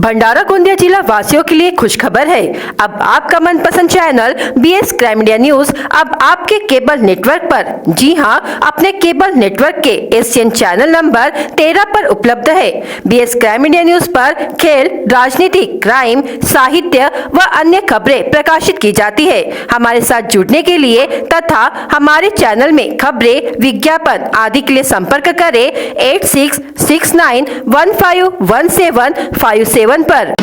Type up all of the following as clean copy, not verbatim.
भंडारा गोंदिया जिला वासियों के लिए खुशखबर है। अब आपका मनपसंद channel BS crime India news अब आपके केबल नेटवर्क पर, जी हां, अपने केबल नेटवर्क के एशियन चैनल नंबर 13 पर उपलब्ध है। BS क्राइम इंडिया न्यूज पर खेल, राजनीति, क्राइम, साहित्य व अन्य खबरें प्रकाशित की जाती है। हमारे साथ जुड़ने के लिए तथा हमारे चैनल में खबरें, विज्ञापन आदि के लिए संपर्क करें 8669151757 पर।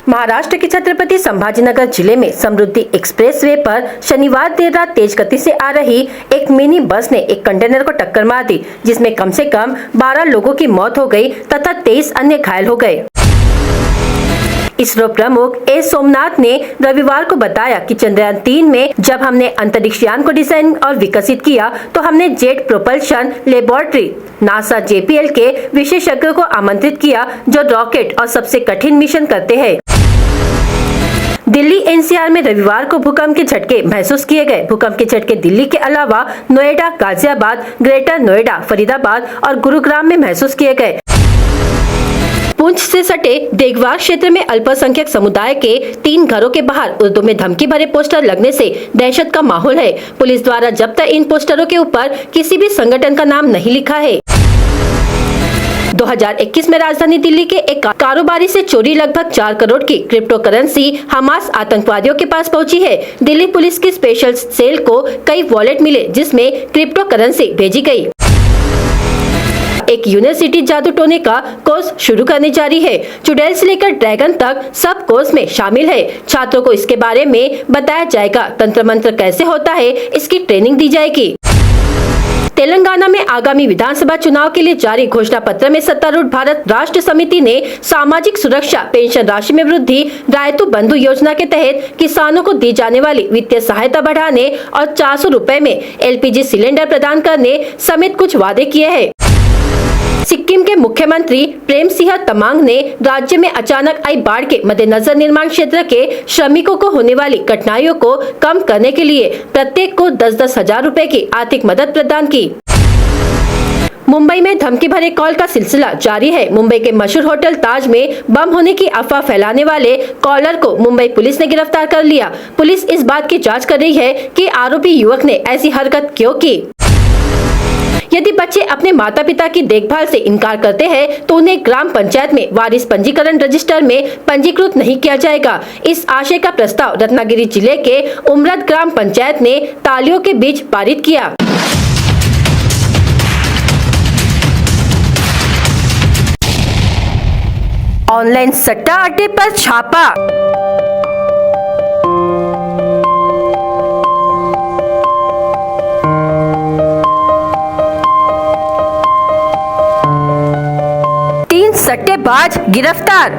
महाराष्ट्र के छत्रपति संभाजीनगर जिले में समृद्धि एक्सप्रेसवे पर शनिवार देर रात तेज गति से आ रही एक मिनी बस ने एक कंटेनर को टक्कर मार दी, जिसमें कम से कम 12 लोगों की मौत हो गई तथा 23 अन्य घायल हो गए। इसरो प्रमुख ए सोमनाथ ने रविवार को बताया कि चंद्रयान 3 में जब हमने अंतरिक्ष यान को डिजाइन और विकसित किया तो हमने jet propulsion laboratory NASA JPL के विशेषज्ञों को आमंत्रित किया, जो रॉकेट और सबसे कठिन मिशन करते हैं। दिल्ली NCR में रविवार को भूकंप के झटके महसूस किए गए। भूकंप के झटके दिल्ली के अलावा नोएडा, गाजियाबाद, ग्रेटर नोएडा, फरीदाबाद और गुरुग्राम में महसूस किए गए। पुंछ से सटे देगवार क्षेत्र में अल्पसंख्यक समुदाय के 3 घरों के बाहर उर्दू में धमकी भरे पोस्टर लगने से दहशत का माहौल है। पुलिस द्वारा जब तक इन पोस्टरों के ऊपर किसी भी संगठन का नाम नहीं लिखा है। 2021 में राजधानी दिल्ली के एक कारोबारी से चोरी लगभग 4 करोड़ की क्रिप्टो करेंसी हमास आतंकवादियों के पास पहुंची है। दिल्ली पुलिस की स्पेशल सेल को कई वॉलेट मिले, जिसमें क्रिप्टो करेंसी भेजी गई। एक यूनिवर्सिटी जादू टोने का कोर्स शुरू करने जा रही है। चुड़ैल से लेकर ड्रैगन तक सब कोर्स में शामिल है। छात्रों को इसके बारे में बताया जाएगा। तंत्र मंत्र कैसे होता है, इसकी ट्रेनिंग दी जाएगी। तेलंगाना में आगामी विधानसभा चुनाव के लिए जारी घोषणा पत्र में सत्तारूढ़ भारत राष्ट्र समिति ने सामाजिक सुरक्षा पेंशन राशि में वृद्धि, रायतु बंधु योजना के तहत किसानों को दी जाने वाली वित्तीय सहायता बढ़ाने और 400 रुपए में LPG सिलेंडर प्रदान करने समेत कुछ वादे किए हैं। सिक्किम के मुख्यमंत्री प्रेम सिंह तमांग ने राज्य में अचानक आई बाढ़ के मद्देनजर निर्माण क्षेत्र के श्रमिकों को होने वाली कठिनाइयों को कम करने के लिए प्रत्येक को 10-10 हजार रुपए की आर्थिक मदद प्रदान की। मुंबई में धमकी भरे कॉल का सिलसिला जारी है। मुंबई के मशहूर होटल ताज में बम होने की अफवाह फैलाने वाले कॉलर को मुंबई पुलिस ने गिरफ्तार कर लिया। पुलिस इस बात की जाँच कर रही है कि आरोपी युवक ने ऐसी हरकत क्यों की। यदि बच्चे अपने माता पिता की देखभाल से इनकार करते हैं तो उन्हें ग्राम पंचायत में वारिस पंजीकरण रजिस्टर में पंजीकृत नहीं किया जाएगा। इस आशय का प्रस्ताव रत्नागिरी जिले के उमरद ग्राम पंचायत ने तालियों के बीच पारित किया। ऑनलाइन सट्टा अड्डे पर छापा। सट्टेबाज गिरफ्तार।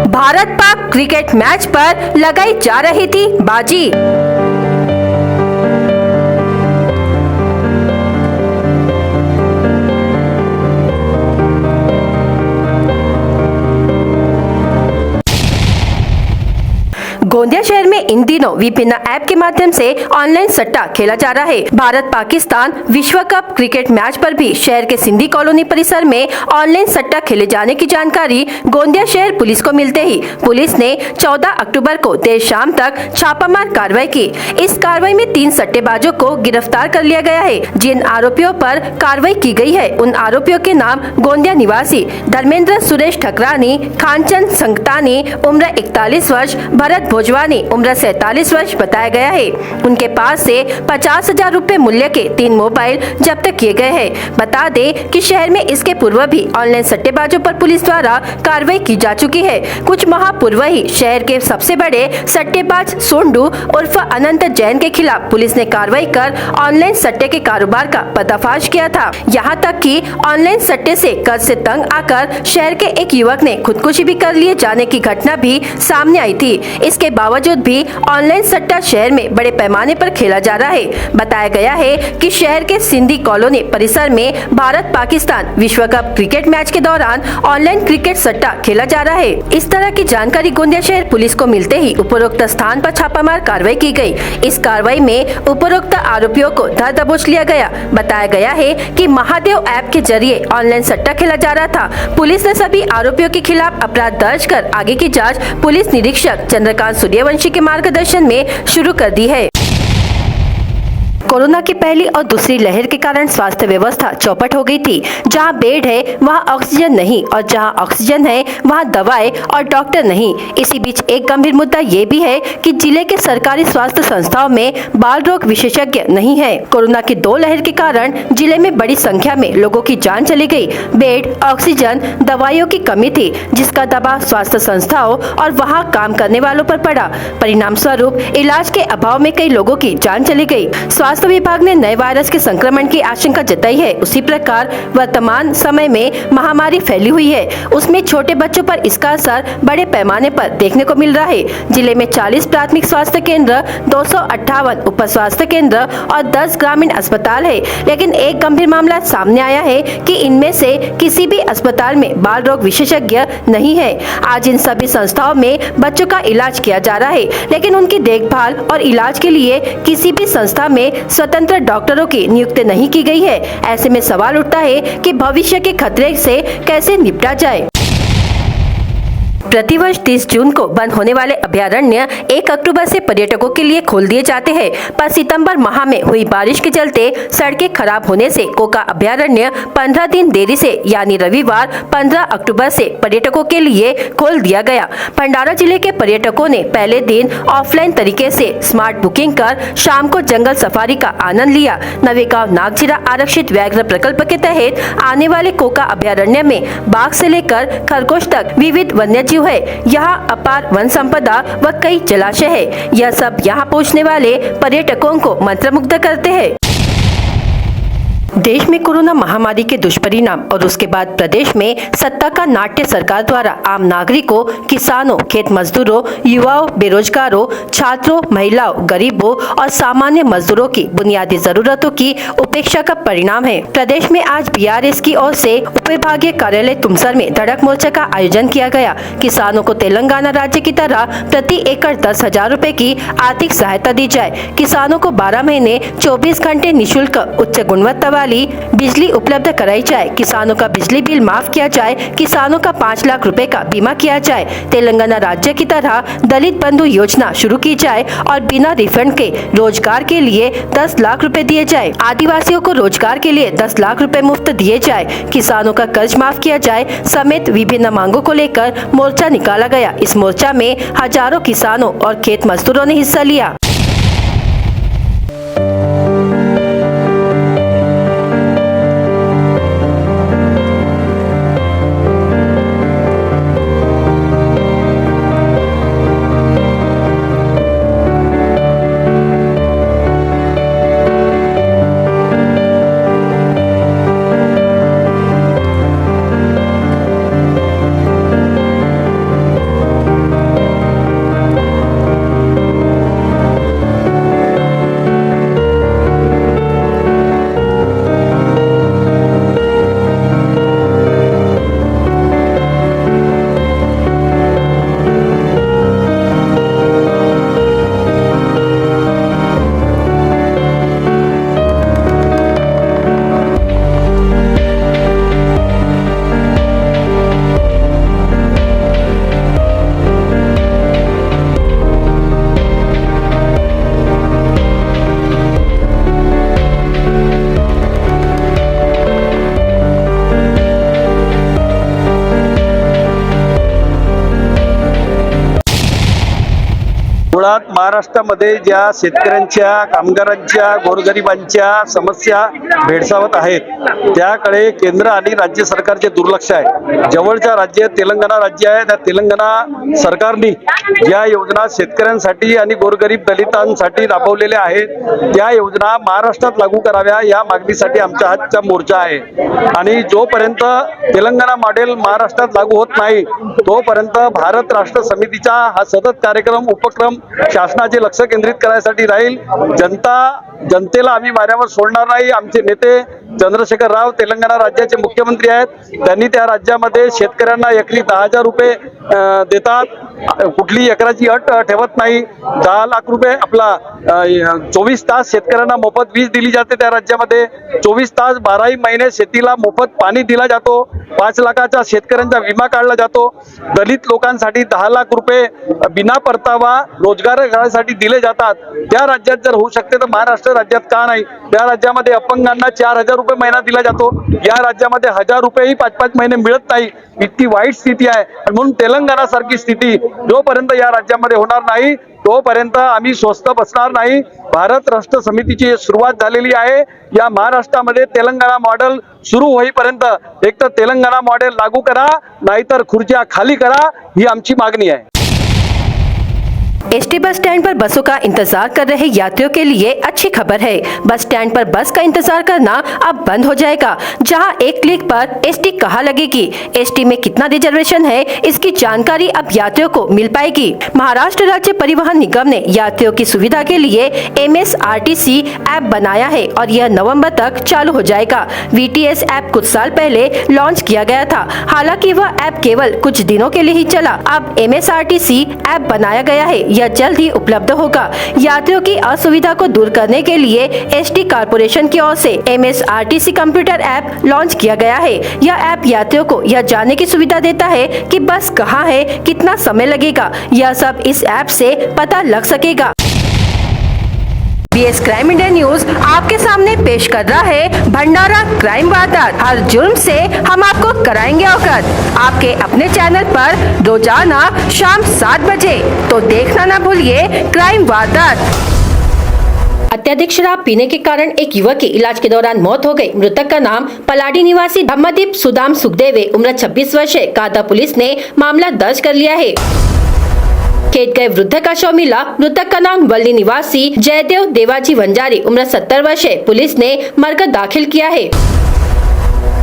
भारत पाक क्रिकेट मैच पर लगाई जा रही थी बाजी। गोंदिया शहर में इन दिनों विभिन्न ऐप के माध्यम से ऑनलाइन सट्टा खेला जा रहा है। भारत पाकिस्तान विश्व कप क्रिकेट मैच पर भी शहर के सिंधी कॉलोनी परिसर में ऑनलाइन सट्टा खेले जाने की जानकारी गोंदिया शहर पुलिस को मिलते ही पुलिस ने 14 अक्टूबर को देर शाम तक छापामार कार्रवाई की। इस कार्रवाई में 3 सट्टेबाजों को गिरफ्तार कर लिया गया है। जिन आरोपियों पर कार्रवाई की गई है उन आरोपियों के नाम गोंदिया निवासी धर्मेंद्र सुरेश ठकरानी, खानचंद संगतानी उम्र 41 वर्ष, भरत भोजवानी उम्र 47 वर्ष बताया गया है। उनके पास से 50,000 रुपए मूल्य के 3 मोबाइल जब्त किए गए हैं। बता दें कि शहर में इसके पूर्व भी ऑनलाइन सट्टेबाजों पर पुलिस द्वारा कार्रवाई की जा चुकी है। कुछ माह पूर्व ही शहर के सबसे बड़े सट्टेबाज सोंडू उर्फ अनंत जैन के खिलाफ पुलिस ने कार्रवाई कर ऑनलाइन सट्टे के कारोबार का पर्दाफाश किया था। यहाँ तक कि ऑनलाइन सट्टे से कर्ज से तंग आकर शहर के एक युवक ने खुदकुशी भी कर लिए जाने की घटना भी सामने आई थी। इसके के बावजूद भी ऑनलाइन सट्टा शहर में बड़े पैमाने पर खेला जा रहा है। बताया गया है कि शहर के सिंधी कॉलोनी परिसर में भारत पाकिस्तान विश्व कप क्रिकेट मैच के दौरान ऑनलाइन क्रिकेट सट्टा खेला जा रहा है। इस तरह की जानकारी गोंदिया शहर पुलिस को मिलते ही उपरोक्त स्थान पर छापामार कार्रवाई की गई। इस कार्रवाई में उपरोक्त आरोपियों को धर दबोच लिया गया। बताया गया है कि महादेव ऐप के जरिए ऑनलाइन सट्टा खेला जा रहा था। पुलिस ने सभी आरोपियों के खिलाफ अपराध दर्ज कर आगे की जांच पुलिस निरीक्षक चंद्रकांत सूर्यवंशी के मार्गदर्शन में शुरू कर दी है। कोरोना की पहली और दूसरी लहर के कारण स्वास्थ्य व्यवस्था चौपट हो गई थी। जहां बेड है वहां ऑक्सीजन नहीं और जहां ऑक्सीजन है वहां दवाएं और डॉक्टर नहीं। इसी बीच एक गंभीर मुद्दा ये भी है कि जिले के सरकारी स्वास्थ्य संस्थाओं में बाल रोग विशेषज्ञ नहीं है। कोरोना की 2 लहर के कारण जिले में बड़ी संख्या में लोगों की जान चली गई। बेड, ऑक्सीजन, दवाइयों की कमी थी, जिसका दबाव स्वास्थ्य संस्थाओं और वहाँ काम करने वालों पर पड़ा। परिणाम स्वरूप इलाज के अभाव में कई लोगों की जान चली गई। स्वास्थ्य विभाग ने नए वायरस के संक्रमण की आशंका जताई है। उसी प्रकार वर्तमान समय में महामारी फैली हुई है, उसमें छोटे बच्चों पर इसका असर बड़े पैमाने पर देखने को मिल रहा है। जिले में 40 प्राथमिक स्वास्थ्य केंद्र, 258 उप स्वास्थ्य केंद्र और 10 ग्रामीण अस्पताल है। लेकिन एक गंभीर मामला सामने आया है कि इनमें से किसी भी अस्पताल में बाल रोग विशेषज्ञ नहीं है। आज इन सभी संस्थाओं में बच्चों का इलाज किया जा रहा है, लेकिन उनकी देखभाल और इलाज के लिए किसी भी संस्था में स्वतंत्र डॉक्टरों की नियुक्ति नहीं की गई है। ऐसे में सवाल उठता है कि भविष्य के खतरे से कैसे निपटा जाए। प्रतिवर्ष 30 जून को बंद होने वाले अभयारण्य 1 अक्टूबर से पर्यटकों के लिए खोल दिए जाते हैं, पर सितंबर माह में हुई बारिश के चलते सड़कें खराब होने से कोका अभयारण्य 15 दिन देरी से यानी रविवार 15 अक्टूबर से पर्यटकों के लिए खोल दिया गया। भंडारा जिले के पर्यटकों ने पहले दिन ऑफलाइन तरीके से स्मार्ट बुकिंग कर शाम को जंगल सफारी का आनंद लिया। नवेगांव नागजीरा आरक्षित व्याघ्र प्रकल्प के तहत आने वाले कोका अभयारण्य में बाघ से लेकर खरगोश तक विविध वन्य जीव है। यहाँ अपार वन संपदा व कई जलाशय है। यह सब यहाँ पहुँचने वाले पर्यटकों को मंत्रमुग्ध करते हैं। देश में कोरोना महामारी के दुष्परिणाम और उसके बाद प्रदेश में सत्ता का नाट्य सरकार द्वारा आम नागरिकों, किसानों, खेत मजदूरों, युवाओं, बेरोजगारों, छात्रों, महिलाओं, गरीबों और सामान्य मजदूरों की बुनियादी जरूरतों की उपेक्षा का परिणाम है। प्रदेश में आज बीआरएस की ओर से उपविभागीय कार्यालय तुमसर में धड़क मोर्चा का आयोजन किया गया। किसानों को तेलंगाना राज्य की तरह प्रति एकड़ 10,000 रुपए की आर्थिक सहायता दी जाए। किसानों को 12 महीने 24 घंटे निःशुल्क उच्च गुणवत्ता वाली बिजली उपलब्ध कराई जाए। किसानों का बिजली बिल माफ किया जाए। किसानों का 5 लाख रुपए का बीमा किया जाए। तेलंगाना राज्य की तरह दलित बंधु योजना शुरू की जाए और बिना रिफंड के रोजगार के लिए 10 लाख रुपए दिए जाए। आदिवासियों को रोजगार के लिए 10 लाख रुपए मुफ्त दिए जाए। किसानों का कर्ज माफ किया जाए समेत विभिन्न मांगों को लेकर मोर्चा निकाला गया। इस मोर्चा में हजारों किसानों और खेत मजदूरों ने हिस्सा लिया। मुळात महाराष्ट्रामध्ये ज्या शेतकऱ्यांच्या, कामगारांच्या, गोरगरिबांच्या समस्या भेडसावत आहेत त्याकडे केंद्र आणि राज्य सरकारचे दुर्लक्ष आहे। जवळच्या राज्य तेलंगणा राज्य आहे, त्या तेलंगणा सरकारने ज्या योजना शेतकऱ्यांसाठी आणि गोरगरीब दलितांसाठी राबवलेल्या आहेत त्या योजना महाराष्ट्रात लागू कराव्या या मागणीसाठी आमचा आजचा मोर्चा आहे। आणि जोपर्यंत तेलंगणा मॉडेल महाराष्ट्रात लागू होत नाही तोपर्यंत भारत राष्ट्र समितीचा हा सतत कार्यक्रम उपक्रम शासनाचे लक्ष केंद्रित करण्यासाठी राहील। जनतेला आम्ही वाऱ्यावर सोडणार नाही। आमचे नेते चंद्रशेखर राव तेलंगणा राज्याचे मुख्यमंत्री आहेत, त्यांनी त्या राज्यामध्ये शेतकऱ्यांना एकरी 10,000 रुपये देतात, कुठली एकराची अट ठेवत नाही। 10 लाख रुपये आपला 24 तास शेतकऱ्यांना मोफत वीज दिली जाते त्या राज्यामध्ये, 24 तास 12 महिने शेतीला मोफत पाणी दिला जातो, 5 लाखाचा शेतकऱ्यांचा विमा काढला जातो, दलित लोकांसाठी 10 लाख रुपये बिना परतावा रोजगारासाठी दिले जातात। त्या राज्यात जर होऊ शकते तर महाराष्ट्र राज्यात का नाही? त्या राज्यामध्ये अपंगांना 4,000 रुपये महिना दिला जातो, या राज्यामध्ये 1,000 रुपयेही 5-5 महिने मिळत नाही। इतकी वाईट स्थिती आहे। म्हणून तेलंगणा सारखी स्थिती जोपर्यंत या राज्यामध्ये होणार नाही तोपर्यंत आम्ही स्वस्थ बसणार नाही। भारत राष्ट्र समितीची सुरुवात झालेली आहे। या महाराष्ट्रामध्ये तेलंगणा मॉडेल सुरू होईपर्यंत एक तर तेलंगणा मॉडेल लागू करा, नाहीतर खुर्च्या खाली करा, ही आमची मागणी आहे। एसटी बस स्टैंड पर बसों का इंतजार कर रहे यात्रियों के लिए अच्छी खबर है। बस स्टैंड पर बस का इंतजार करना अब बंद हो जाएगा, जहां एक क्लिक पर एसटी कहां लगेगी, एसटी में कितना रिजर्वेशन है, इसकी जानकारी अब यात्रियों को मिल पाएगी। महाराष्ट्र राज्य परिवहन निगम ने यात्रियों की सुविधा के लिए MSRTC ऐप बनाया है और यह नवंबर तक चालू हो जाएगा। VTS ऐप कुछ साल पहले लॉन्च किया गया था, हालांकि वह ऐप केवल कुछ दिनों के लिए ही चला। अब MSRTC ऐप बनाया गया है, यह जल्द ही उपलब्ध होगा। यात्रियों की असुविधा को दूर करने के लिए एसटी कॉर्पोरेशन की ओर से MSRTC कंप्यूटर ऐप लॉन्च किया गया है। यह ऐप यात्रियों को यह जानने की सुविधा देता है कि बस कहां है, कितना समय लगेगा, यह सब इस ऐप से पता लग सकेगा। BS क्राइम इंडिया न्यूज आपके सामने पेश कर रहा है भंडारा क्राइम वारदात। हर जुर्म से हम आपको कराएंगे अवगत, आपके अपने चैनल पर रोजाना शाम 7 बजे। तो देखना ना भूलिए क्राइम वारदात। अत्यधिक शराब पीने के कारण एक युवक की इलाज के दौरान मौत हो गई। मृतक का नाम पलाडी निवासी धम्मदीप सुदाम सुखदेव, उम्र 26 वर्ष है। कादा पुलिस ने मामला दर्ज कर लिया है। खेत गए वृद्ध का शव मिला। मृतक का नाम वल्ली निवासी जयदेव देवाजी वंजारी, उम्र 70 वर्ष है। पुलिस ने मरकज दाखिल किया है।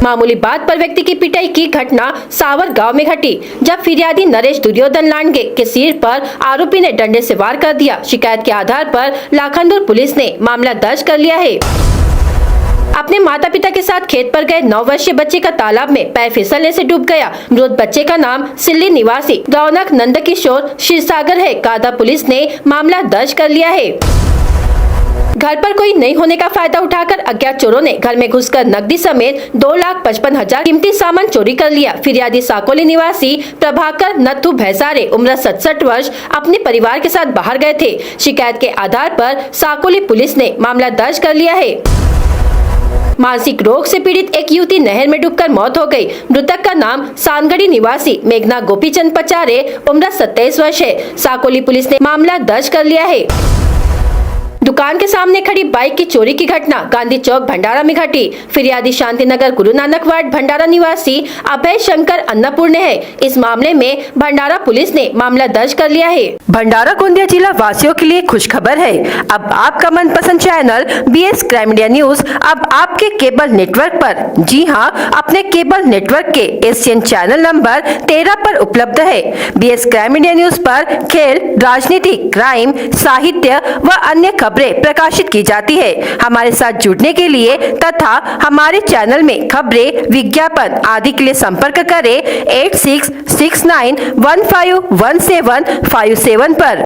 मामूली बात पर व्यक्ति की पिटाई की घटना सावर गांव में घटी, जब फिरियादी नरेश दुर्योधन लांडगे के सिर पर आरोपी ने डंडे से वार कर दिया। शिकायत के आधार पर लाखनदुर पुलिस ने मामला दर्ज कर लिया है। अपने माता पिता के साथ खेत पर गए 9 वर्षीय बच्चे का तालाब में पैर फिसलने से डूब गया। मृत बच्चे का नाम सिल्ली निवासी रौनक नंदकिशोर क्षीरसागर है। कादा पुलिस ने मामला दर्ज कर लिया है। घर पर कोई नहीं होने का फायदा उठाकर अज्ञात चोरों ने घर में घुसकर नकदी समेत 2,55,000 कीमती सामान चोरी कर लिया। फिरियादी साकोली निवासी प्रभाकर नथु भैसारे, उम्र 67 वर्ष, अपने परिवार के साथ बाहर गए थे। शिकायत के आधार पर साकोली पुलिस ने मामला दर्ज कर लिया है। मानसिक रोग से पीड़ित एक युवती नहर में डूबकर मौत हो गई। मृतक का नाम सानगढ़ी निवासी मेघना गोपीचंद पचारे, उम्र 27 वर्ष है। साकोली पुलिस ने मामला दर्ज कर लिया है। दुकान के सामने खड़ी बाइक की चोरी की घटना गांधी चौक भंडारा में घटी। फिरियादी शांतिनगर गुरु नानक वार्ड भंडारा निवासी अभय शंकर अन्नपूर्ण है। इस मामले में भंडारा पुलिस ने मामला दर्ज कर लिया है। भंडारा गोंदिया जिला वासियों के लिए खुश खबर है। अब आपका मनपसंद channel BS crime India news अब आपके केबल नेटवर्क पर, जी हां, अपने केबल नेटवर्क के एशियन चैनल नंबर 13 पर उपलब्ध है। BS क्राइम इंडिया न्यूज पर खेल, राजनीति, क्राइम, साहित्य व अन्य खबरें प्रकाशित की जाती है। हमारे साथ जुड़ने के लिए तथा हमारे चैनल में खबरें, विज्ञापन आदि के लिए संपर्क करें 8669151757 पर।